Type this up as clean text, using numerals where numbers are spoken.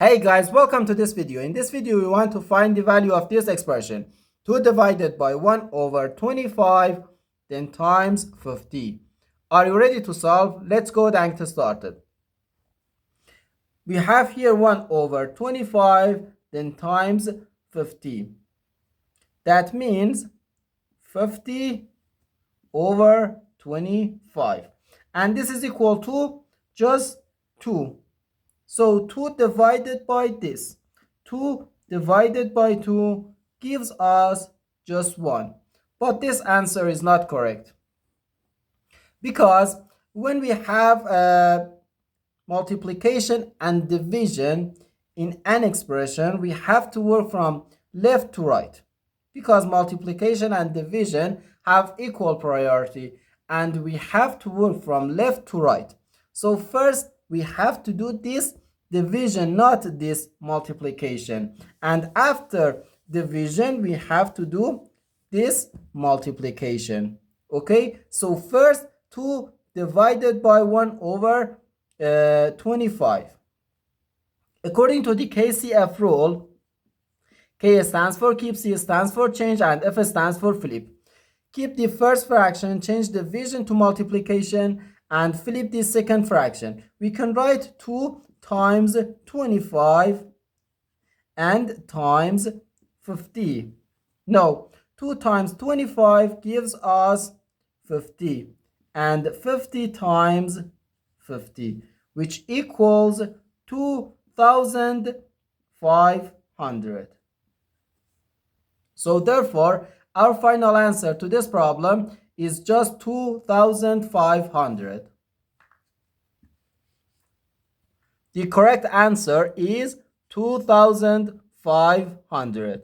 Hey guys, welcome to this video. In this video, we want to find the value of this expression. 2 divided by 1 over 25, then times 50. Are you ready to solve? Let's go and get started. We have here 1 over 25, then times 50. That means 50 over 25. And this is equal to just 2. So 2 divided by this, 2 divided by 2 gives us just 1. But this answer is not correct. Because when we have multiplication and division in an expression, we have to work from left to right. Because multiplication and division have equal priority, and we have to work from left to right. So first we have to do this division, not this multiplication, and after division we have to do this multiplication. Okay, so first 2 divided by 1 over 25. According to the KCF rule, K stands for keep, C stands for change, and F stands for flip. Keep the first fraction, change division to multiplication, and flip the second fraction. We can write 2 times 25 and times 50. No, 2 times 25 gives us 50, and 50 times 50, which equals 2,500. So therefore, our final answer to this problem is just 2,500. The correct answer is 2,500.